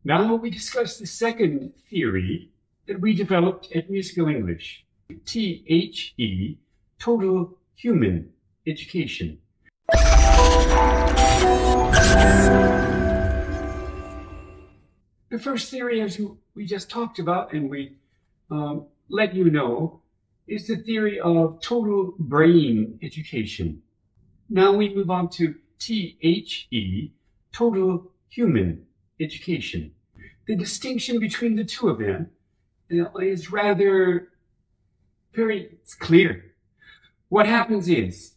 Now we discuss the second theory that we developed at Musical English, THE, Total Human Education. The first theory, as we just talked about and we let you know, is the theory of total brain education. Now we move on to THE, Total Human Education. The distinction between the two of them is rather very clear. What happens is,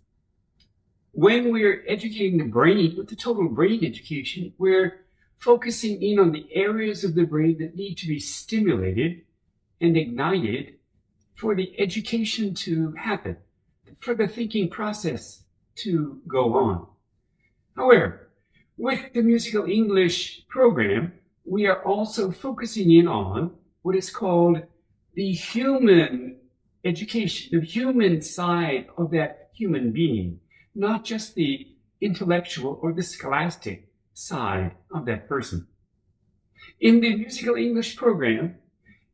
when we're educating the brain with the total brain education, we're focusing in on the areas of the brain that need to be stimulated and ignited for the education to happen, for the thinking process to go on. However, with the Musical English program, we are also focusing in on what is called the human education, the human side of that human being, not just the intellectual or the scholastic side of that person. In the Musical English program,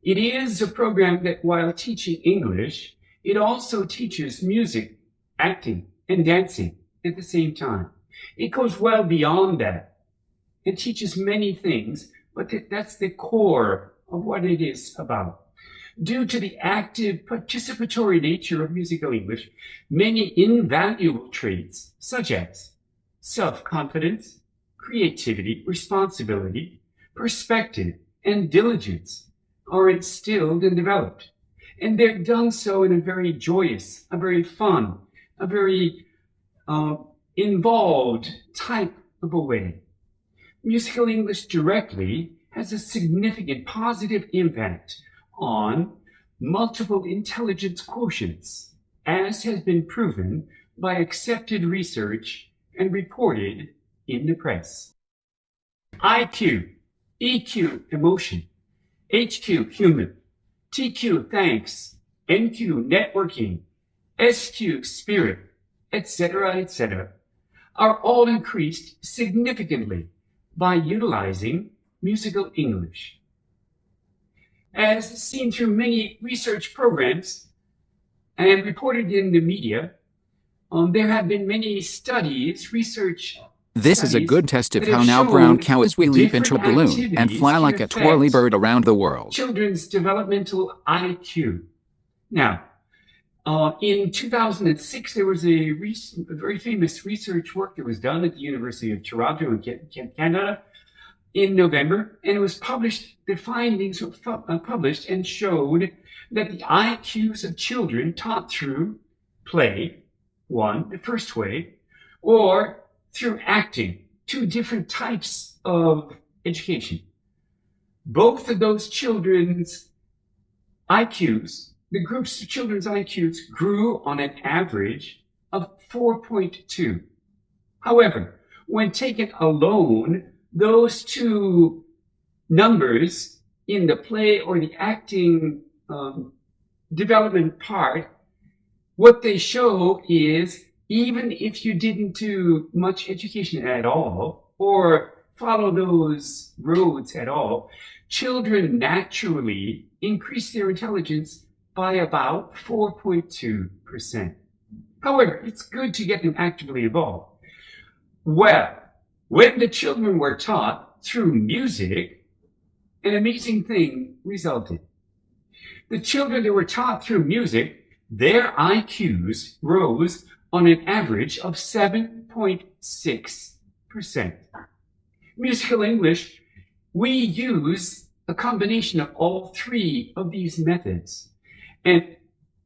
it is a program that while teaching English, it also teaches music, acting, and dancing at the same time. It goes well beyond that. It teaches many things, but that's the core of what it is about. Due to the active participatory nature of Musical English, many invaluable traits such as self-confidence, creativity, responsibility, perspective, and diligence are instilled and developed. And they're done so in a very joyous, a very fun, a very involved type of a way. Musical English directly has a significant positive impact on multiple intelligence quotients, as has been proven by accepted research and reported in the press. IQ, EQ, emotion, HQ, human, TQ, thanks, NQ, networking, SQ, spirit, etc., are all increased significantly by utilizing Musical English. As seen through many research programs and reported in the media, there have been many studies, This is a good test of how now brown cow as we leap into a balloon and fly like a twirly bird around the world. Children's developmental IQ. Now, in 2006, there was a very famous research work that was done at the University of Toronto in Canada in November, and it was published. The findings were published and showed that the IQs of children taught through play, one, the first way, or through acting, two different types of education. Both of those children's IQs, the groups of children's IQs grew on an average of 4.2. However, when taken alone, those two numbers in the play or the acting development part, what they show is even if you didn't do much education at all or follow those roads at all, children naturally increase their intelligence by about 4.2%. However, it's good to get them actively involved. Well, when the children were taught through music, an amazing thing resulted. The children that were taught through music, their IQs rose on an average of 7.6%. Musical English, we use a combination of all three of these methods and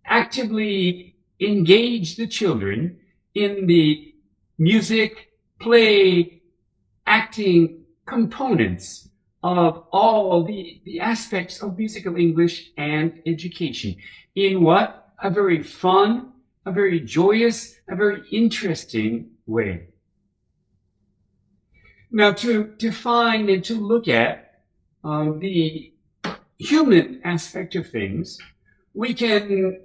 actively engage the children in the music, play, acting components of all the aspects of Musical English and education in what? A very fun, a very joyous, a very interesting way. Now, to define and to look at the human aspect of things, we can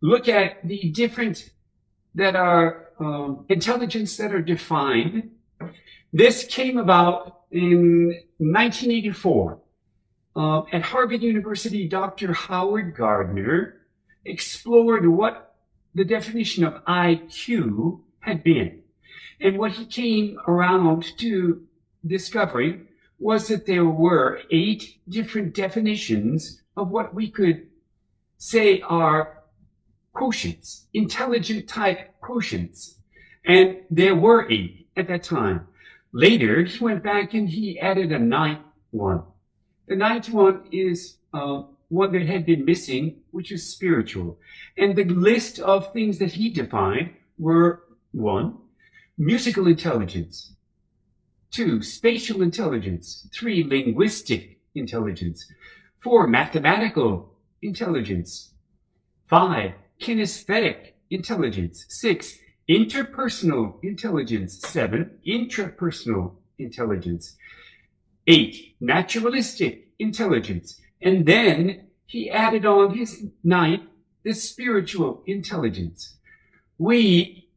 look at the different that are intelligence that are defined. This came about in 1984, at Harvard University, Dr. Howard Gardner explored what the definition of IQ had been. And what he came around to discovering was that there were 8 different definitions of what we could say are quotients, intelligent type quotients. And there were 8 at that time. Later, he went back and he added a 9th one. The 9th one is one that had been missing, which is spiritual. And the list of things that he defined were 1, musical intelligence, 2, spatial intelligence, 3, linguistic intelligence, 4, mathematical intelligence, 5, kinesthetic intelligence, 6, interpersonal intelligence, 7, intrapersonal intelligence, 8, naturalistic intelligence, and then he added on his 9th, the spiritual intelligence. We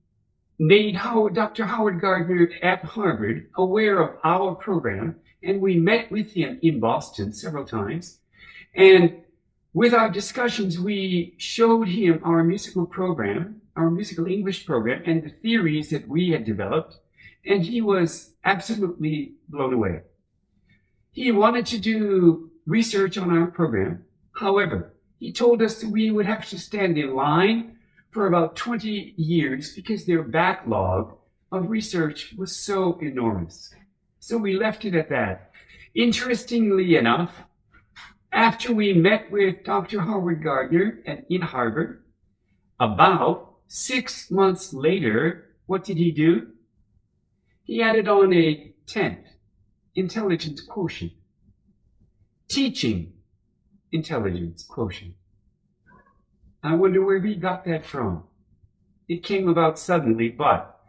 made Dr. Howard Gardner at Harvard aware of our program, and we met with him in Boston several times. And with our discussions, we showed him our musical program, our musical English program, and the theories that we had developed, and he was absolutely blown away. He wanted to do research on our program. However, he told us that we would have to stand in line for about 20 years because their backlog of research was so enormous. So we left it at that. Interestingly enough, after we met with Dr. Howard Gardner in Harvard, about 6 months later, what did he do? He added on a 10th intelligence quotient, teaching intelligence quotient. I wonder where he got that from. It came about suddenly, but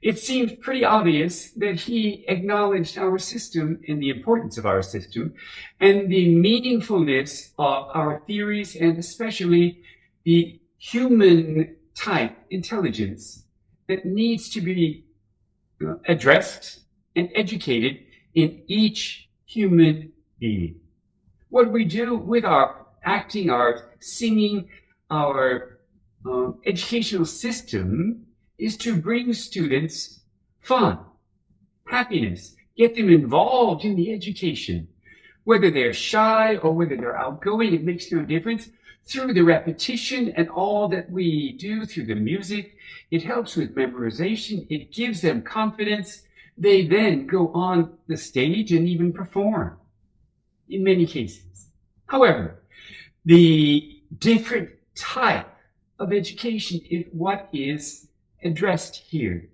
it seemed pretty obvious that he acknowledged our system and the importance of our system and the meaningfulness of our theories, and especially the human type intelligence that needs to be addressed and educated in each human being. What we do with our acting, our singing, our educational system is to bring students fun, happiness, get them involved in the education. Whether they're shy or whether they're outgoing, it makes no difference. Through the repetition and all that we do through the music, it helps with memorization. It gives them confidence. They then go on the stage and even perform in many cases. However, the different type of education is what is addressed here.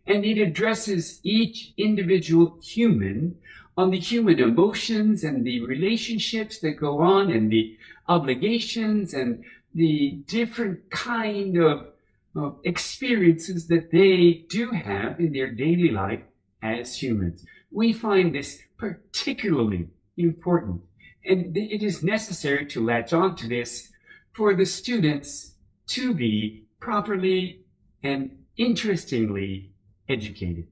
And it addresses each individual human on the human emotions and the relationships that go on and the obligations and the different kind of experiences that they do have in their daily life as humans. We find this particularly important, and it is necessary to latch on to this for the students to be properly and interestingly educated.